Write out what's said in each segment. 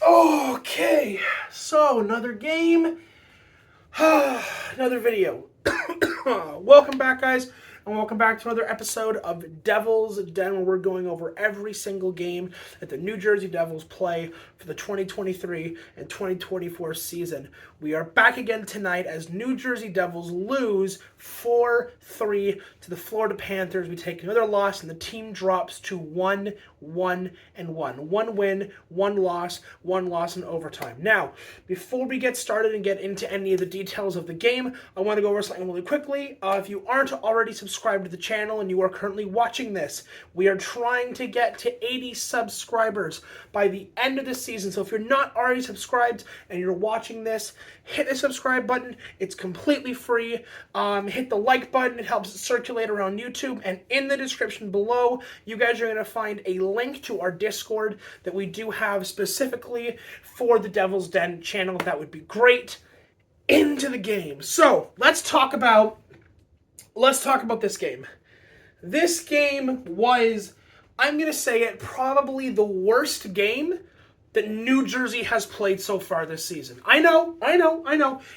Okay, so another game, another video. Welcome back, guys, and welcome back to another episode of Devil's Den, where we're going over every single game that the New Jersey Devils play for the 2023 and 2024 season. We are back again tonight as New Jersey Devils lose 4-3 to the Florida Panthers. We take another loss, and the team drops to 1-1-1. One win, one loss in overtime. Now, before we get started and get into any of the details of the game, I want to go over something really quickly. If you aren't already subscribed to the channel and you are currently watching this, we are trying to get to 80 subscribers by the end of the season. So if you're not already subscribed and you're watching this, hit the subscribe button. It's completely free. Hit the like button. It helps it circulate around YouTube. And in the description below, you guys are going to find a link to our Discord that we do have specifically for the Devil's Den channel. That would be great. Into the game. So let's talk about this game. This game was, I'm going to say it, probably the worst game that New Jersey has played so far this season. I know.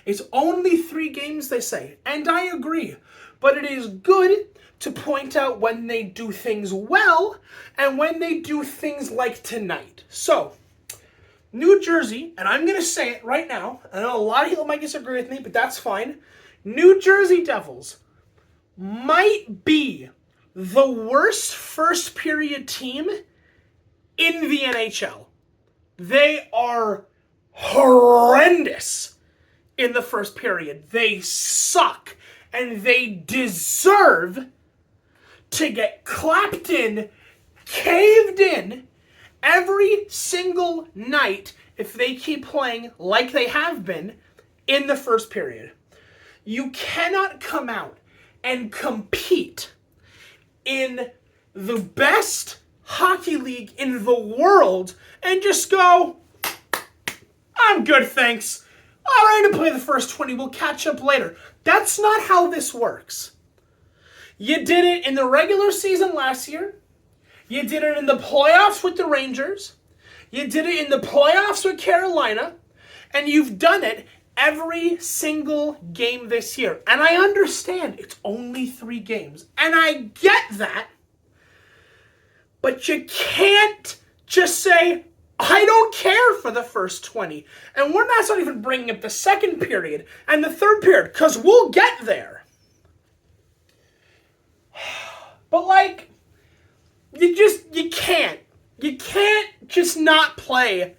It's only 3 games, they say, and I agree. But it is good to point out when they do things well and when they do things like tonight. So, New Jersey, and I'm going to say it right now, I know a lot of people might disagree with me, but that's fine. New Jersey Devils might be the worst first period team in the NHL. They are horrendous in the first period. They suck, and they deserve to get clapped in, caved in, every single night if they keep playing like they have been in the first period. You cannot come out and compete in the best hockey league in the world and just go, I'm good, thanks. All right, to play the first 20. We'll catch up later. That's not how this works. You did it in the regular season last year. You did it in the playoffs with the Rangers. You did it in the playoffs with Carolina. And you've done it every single game this year. And I understand it's only 3 games. And I get that. But you can't just say, I don't care for the first 20. And we're not even bringing up the second period and the third period, because we'll get there. But, you can't. You can't just not play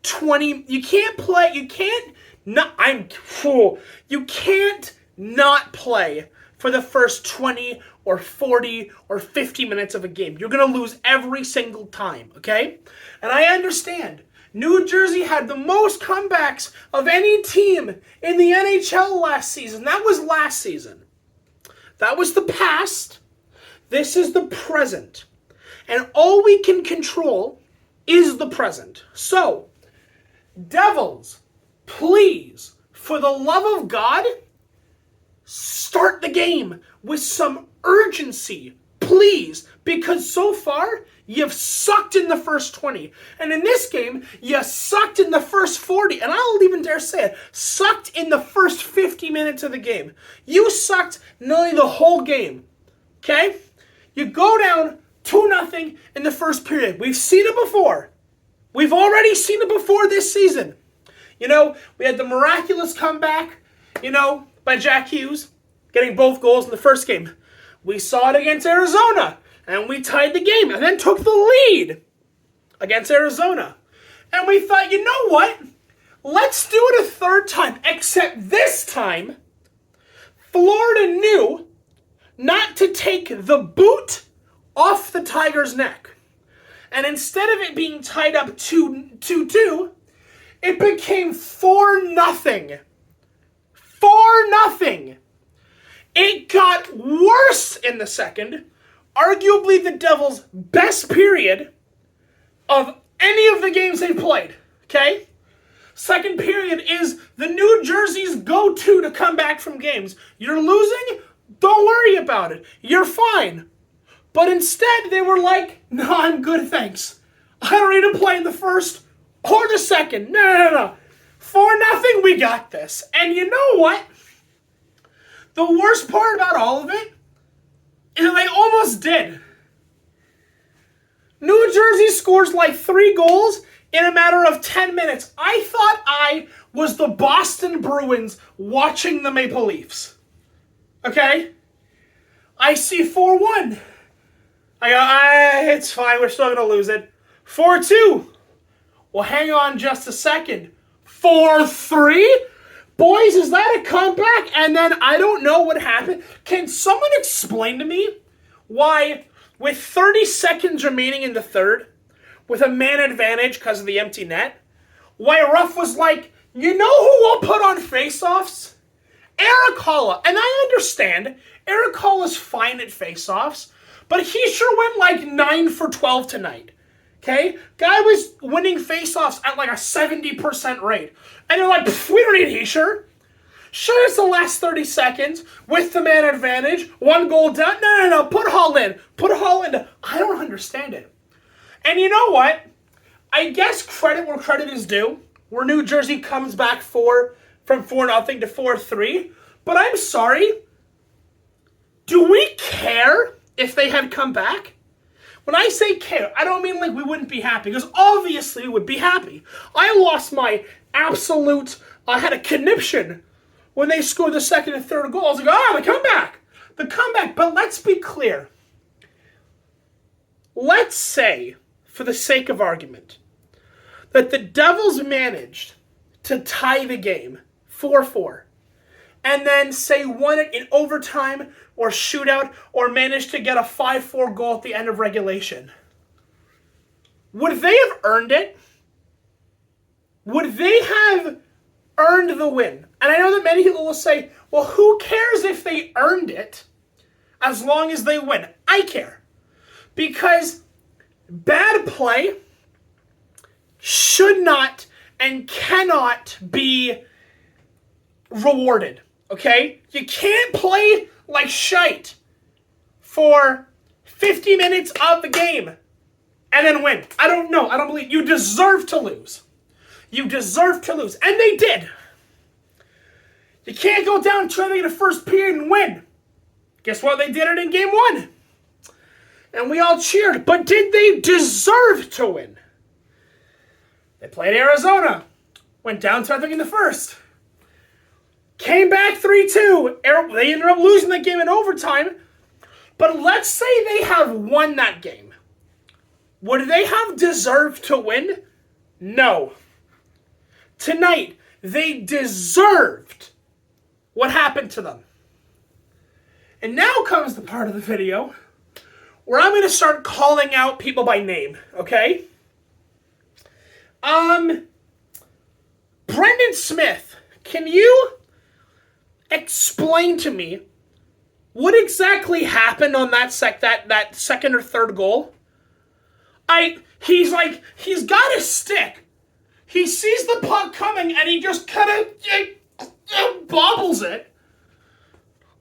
20. You can't not play for the first 20 or 40 or 50 minutes of a game. You're going to lose every single time, okay? And I understand. New Jersey had the most comebacks of any team in the NHL last season. That was last season. That was the past. This is the present. And all we can control is the present. So, Devils, please, for the love of God, start the game with some urgency, please, because so far, you've sucked in the first 20. And in this game, you sucked in the first 40. And I'll even dare say it, sucked in the first 50 minutes of the game. You sucked nearly the whole game, okay? You go down 2-0 in the first period. We've seen it before. We've already seen it before this season. We had the miraculous comeback, by Jack Hughes, getting both goals in the first game. We saw it against Arizona, and we tied the game, and then took the lead against Arizona. And we thought, you know what? Let's do it a third time, except this time, Florida knew not to take the boot off the Tigers' neck. And instead of it being tied up 2-2, it became 4-0. 4-0. It got worse in the second. Arguably the Devils' best period of any of the games they've played. Okay? Second period is the New Jersey's go-to to come back from games. You're losing? Don't worry about it. You're fine. But instead, they were like, no, I'm good, thanks. I don't need to play in the first or the second. No. 4-0, we got this. And you know what? The worst part about all of it is that they almost did. New Jersey scores like 3 goals in a matter of 10 minutes. I thought I was the Boston Bruins watching the Maple Leafs. Okay? I see 4-1. I go, it's fine. We're still going to lose it. 4-2. Well, hang on just a second. 4-3? Boys, is that a comeback? And then I don't know what happened. Can someone explain to me why, with 30 seconds remaining in the third, with a man advantage because of the empty net, why Ruff was like, you know who we'll put on faceoffs? Eric Holla. And I understand Eric Holla's fine at faceoffs, but he sure went like 9 for 12 tonight. Okay? Guy was winning faceoffs at like a 70% rate. And you're like, we don't need Heischer. Sure, it's the last 30 seconds with the man advantage. 1 goal down. No. Put Hall in. Put Hall in. I don't understand it. And you know what? I guess credit where credit is due. Where New Jersey comes back from 4-0 to 4-3. But I'm sorry. Do we care if they had come back? When I say care, I don't mean like we wouldn't be happy, because obviously we would be happy. I lost my absolute, I had a conniption when they scored the second and third goals. I go, the comeback. The comeback. But let's be clear. Let's say, for the sake of argument, that the Devils managed to tie the game 4-4, and then say won it in overtime or shootout, or managed to get a 5-4 goal at the end of regulation. Would they have earned it? Would they have earned the win? And I know that many people will say, well, who cares if they earned it as long as they win? I care. Because bad play should not and cannot be rewarded. Okay? You can't play like shite for 50 minutes of the game and then win. I don't know. I don't believe. You deserve to lose. You deserve to lose. And they did. You can't go down 2-0 in the first period and win. Guess what? They did it in game 1. And we all cheered. But did they deserve to win? They played Arizona. Went down 2-0 in the first. Came back 3-2. They ended up losing that game in overtime. But let's say they have won that game. Would they have deserved to win? No. Tonight, they deserved what happened to them. And now comes the part of the video where I'm going to start calling out people by name, okay? Brendan Smith, can you explain to me what exactly happened on that second or third goal? He's got a stick. He sees the puck coming and he just kind of bobbles it.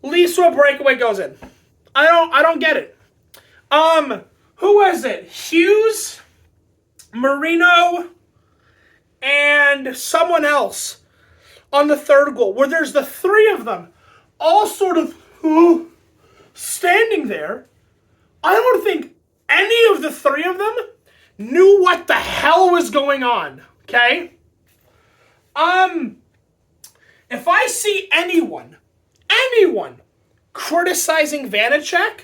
Leads to a breakaway, goes in. I don't get it. Who was it? Hughes, Marino, and someone else on the third goal, where there's the 3 of them all sort of standing there. I don't think any of the 3 of them knew what the hell was going on, okay? If I see anyone criticizing Vanacek,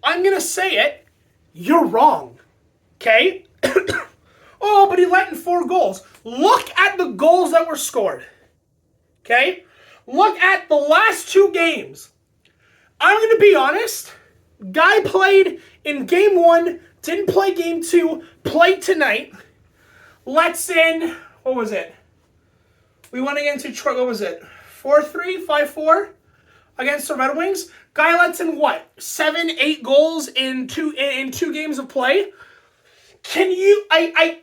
I'm going to say it, you're wrong, okay? Oh, but he let in 4 goals. Look at the goals that were scored, okay? Look at the last 2 games. I'm going to be honest. Guy played in game 1, didn't play game 2, played tonight. Lets in, what was it? We went against Detroit, what was it? 4-3, 5-4 against the Red Wings. Guy lets in what? 7, 8 goals in 2 games of play? Can you, I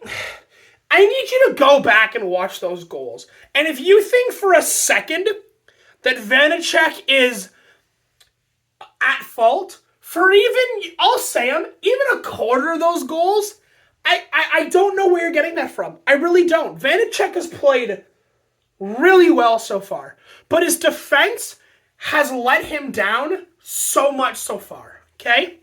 need you to go back and watch those goals. And if you think for a second that Vanacek is at fault for even, I'll say them, even a quarter of those goals, I don't know where you're getting that from. I really don't. Vanacek has played really well so far, but his defense has let him down so much so far, okay?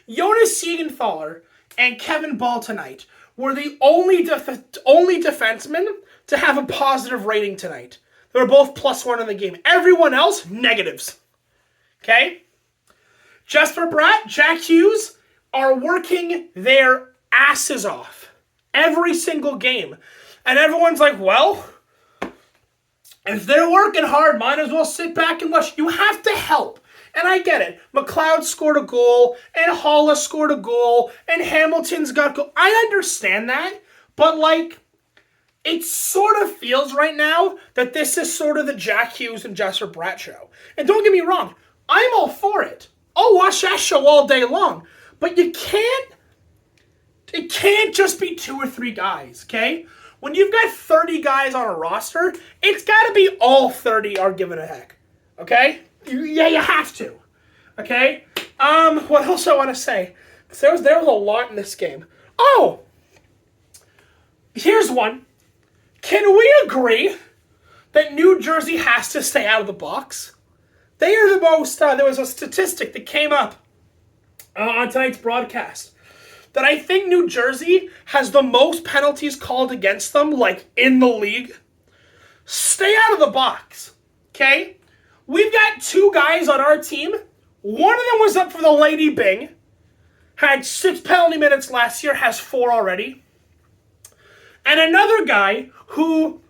Jonas Siegenthaler and Kevin Ball tonight were the only defensemen to have a positive rating tonight. They were both +1 in the game. Everyone else, negatives. Okay? Jesper Bratt, Jack Hughes are working their asses off every single game. And everyone's like, well, if they're working hard, might as well sit back and watch. You have to help. And I get it. McLeod scored a goal, and Holla scored a goal, and Hamilton's got a goal. I understand that, but like, it sort of feels right now that this is sort of the Jack Hughes and Jesper Bratt show. And don't get me wrong, I'm all for it. I'll watch that show all day long. But it can't just be 2 or 3 guys, okay? When you've got 30 guys on a roster, it's got to be all 30 are giving a heck, okay? Yeah, you have to, okay? What else I want to say? There was a lot in this game. Oh, here's one. Can we agree that New Jersey has to stay out of the box? They are the most, there was a statistic that came up on tonight's broadcast that I think New Jersey has the most penalties called against them, like, in the league. Stay out of the box, okay? We've got 2 guys on our team. One of them was up for the Lady Byng. Had 6 penalty minutes last year, has 4 already. And another guy who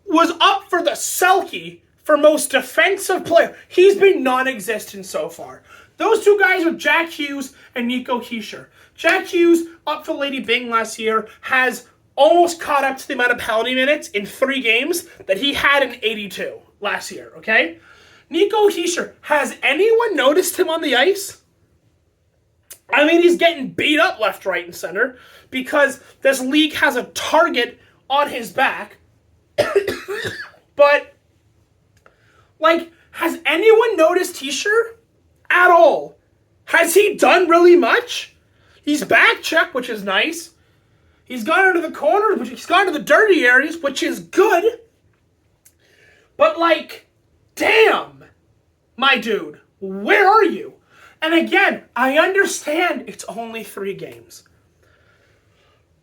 was up for the Selke for most defensive player. He's been non-existent so far. Those 2 guys are Jack Hughes and Nico Hischier. Jack Hughes, up for Lady Byng last year, has almost caught up to the amount of penalty minutes in 3 games that he had in 82 last year, okay? Nico Hischier, has anyone noticed him on the ice? I mean, he's getting beat up left, right, and center because this league has a target on his back. But, like, has anyone noticed Hischier at all? Has he done really much? He's back checked, which is nice. He's gone into the corners, he's gone to the dirty areas, which is good. But, like, damn, my dude, where are you? And again, I understand it's only 3 games.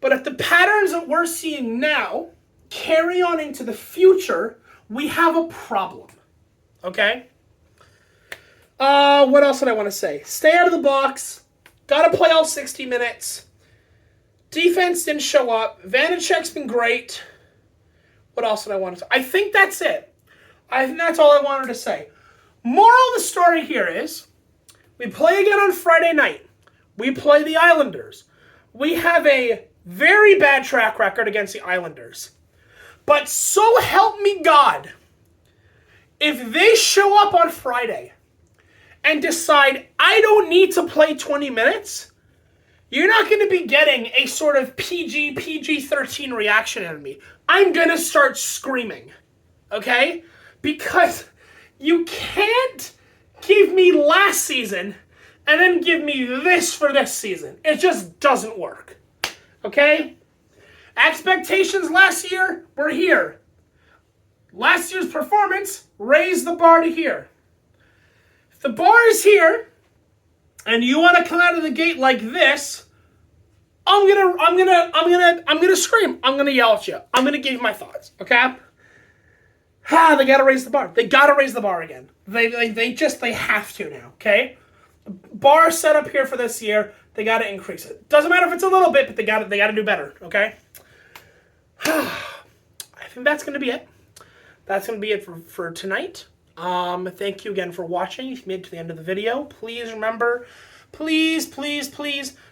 But if the patterns that we're seeing now carry on into the future, we have a problem. Okay? What else did I want to say? Stay out of the box. Gotta play all 60 minutes. Defense didn't show up. Vanacek's been great. What else did I want to say? I think that's it. I think that's all I wanted to say. Moral of the story here is, we play again on Friday night. We play the Islanders. We have a very bad track record against the Islanders. But so help me God, if they show up on Friday and decide, I don't need to play 20 minutes, you're not going to be getting a sort of PG-13 reaction out of me. I'm going to start screaming, okay? Because you can't give me last season and then give me this for this season. It just doesn't work, okay? Expectations last year were here. Last year's performance raised the bar to here. If the bar is here and you want to come out of the gate like this, I'm gonna scream. I'm gonna yell at you. I'm gonna give you my thoughts, okay? They gotta raise the bar. They gotta raise the bar again. They have to now, okay? Bar set up here for this year. They gotta increase it. Doesn't matter if it's a little bit, but they gotta do better, okay? I think that's gonna be it. That's gonna be it for tonight. Thank you again for watching. If you made it to the end of the video, please remember, please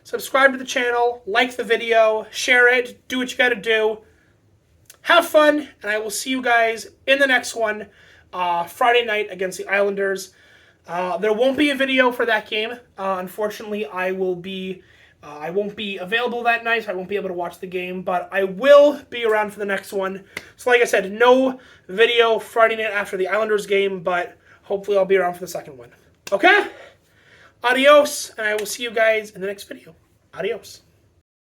subscribe to the channel, like the video, share it, do what you gotta do. Have fun, and I will see you guys in the next one, Friday night against the Islanders. There won't be a video for that game. Unfortunately, I won't be available that night, so I won't be able to watch the game, but I will be around for the next one. So like I said, no video Friday night after the Islanders game, but hopefully I'll be around for the second one. Okay? Adios, and I will see you guys in the next video. Adios.